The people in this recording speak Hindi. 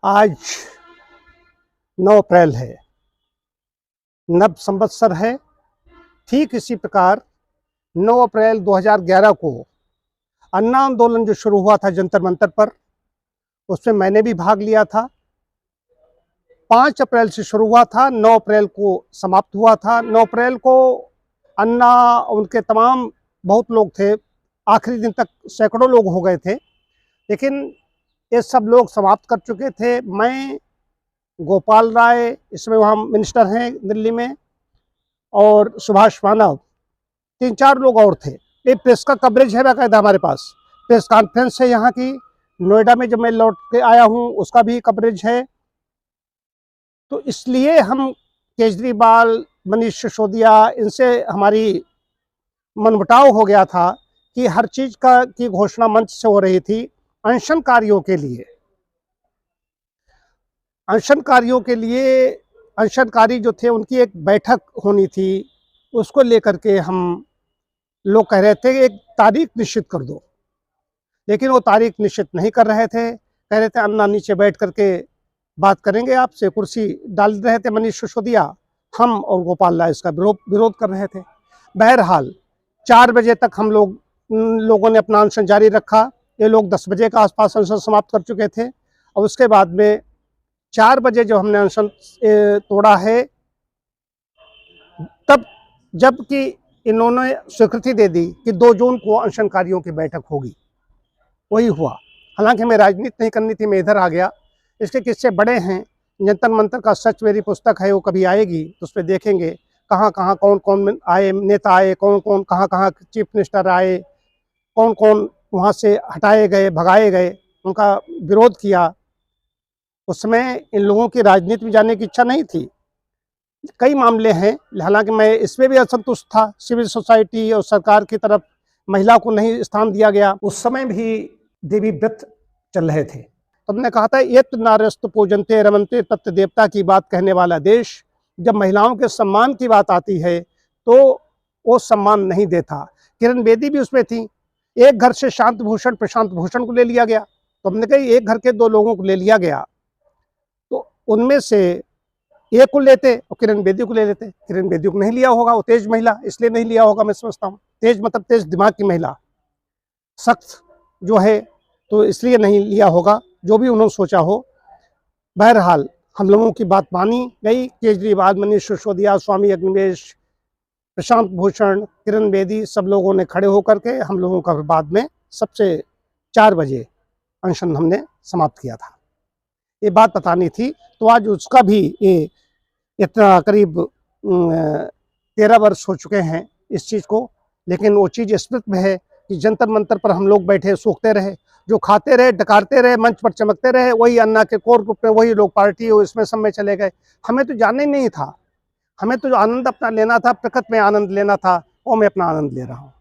आज 9 अप्रैल है, नव संवत्सर है। ठीक इसी प्रकार 9 अप्रैल 2011 को अन्ना आंदोलन जो शुरू हुआ था जंतर मंतर पर, उसमें मैंने भी भाग लिया था। 5 अप्रैल से शुरू हुआ था, 9 अप्रैल को समाप्त हुआ था। 9 अप्रैल को अन्ना, उनके तमाम बहुत लोग थे, आखिरी दिन तक सैकड़ों लोग हो गए थे, लेकिन ये सब लोग समाप्त कर चुके थे। मैं, गोपाल राय, इसमें वहाँ मिनिस्टर हैं दिल्ली में, और सुभाष मानव, 3-4 लोग और थे। ये प्रेस का कवरेज है बाकायदा, हमारे पास प्रेस कॉन्फ्रेंस है यहाँ की। नोएडा में जब मैं लौट के आया हूँ उसका भी कवरेज है। तो इसलिए हम केजरीवाल, मनीष सिसोदिया, इनसे हमारी मनमुटाव हो गया था कि हर चीज़ की घोषणा मंच से हो रही थी। अनशनकारियों के लिए अनशनकारी जो थे उनकी एक बैठक होनी थी, उसको लेकर के हम लोग कह रहे थे एक तारीख निश्चित कर दो, लेकिन वो तारीख निश्चित नहीं कर रहे थे। कह रहे थे अन्ना नीचे बैठ करके बात करेंगे आपसे, कुर्सी डाल रहे थे मनीष सिसोदिया। हम और गोपाल राय इसका विरोध कर रहे थे। बहरहाल 4 बजे तक हम लोगों ने अपना अनशन जारी रखा। ये लोग 10 बजे के आसपास अनशन समाप्त कर चुके थे, और उसके बाद में 4 बजे जब हमने अनशन तोड़ा है, तब जबकि इन्होंने स्वीकृति दे दी कि 2 जून को अनशनकारियों की बैठक होगी, वही हुआ। हालांकि हमें राजनीति नहीं करनी थी, मैं इधर आ गया। इसके किस्से बड़े हैं। जंतर मंतर का सच मेरी पुस्तक है, वो कभी आएगी तो उस पर देखेंगे कहाँ कहाँ कौन कौन आए, नेता आए, कौन कौन कहाँ कहाँ चीफ मिनिस्टर आए, कौन कौन वहाँ से हटाए गए, भगाए गए, उनका विरोध किया। उस समय इन लोगों की राजनीति में जाने की इच्छा नहीं थी। कई मामले हैं, हालांकि मैं इसमें भी असंतुष्ट था। सिविल सोसाइटी और सरकार की तरफ महिला को नहीं स्थान दिया गया। उस समय भी देवी व्रत चल रहे थे। तो हमने कहा था ये नार्यस्तु पूजन्ते रमन्ते तत् देवता की बात कहने वाला देश, जब महिलाओं के सम्मान की बात आती है तो वो सम्मान नहीं देता। किरण बेदी भी उसमें थी। एक घर से शांत भूषण प्रशांत भूषण को ले लिया गया, तो हमने कहा एक घर के 2 लोगों को ले लिया गया, तो उनमें से एक को लेते और किरण बेदी को ले लेते। किरण बेदी को नहीं लिया होगा, वो तेज महिला, इसलिए नहीं लिया होगा मैं समझता हूँ। तेज मतलब तेज दिमाग की महिला, सख्त जो है, तो इसलिए नहीं लिया होगा, जो भी उन्होंने सोचा हो। बहरहाल हम लोगों की बात मानी गई। केजरीवाल, मनीष सिसोदिया, स्वामी अग्निवेश, प्रशांत भूषण, किरण बेदी, सब लोगों ने खड़े होकर के हम लोगों का बाद में सबसे 4 बजे अनशन हमने समाप्त किया था। ये बात बतानी थी। तो आज उसका भी ये इतना करीब 13 वर्ष हो चुके हैं इस चीज़ को, लेकिन वो चीज़ स्मृति में है कि जंतर मंतर पर हम लोग बैठे सूखते रहे, जो खाते रहे, डकारते रहे, मंच पर चमकते रहे, वही अन्ना के कोर ग्रुप में वही लोग पार्टी हो इसमें सब में चले गए। हमें तो जानना ही नहीं था, हमें तो जो आनंद अपना लेना था, प्रकृति में आनंद लेना था, वो मैं अपना आनंद ले रहा हूँ।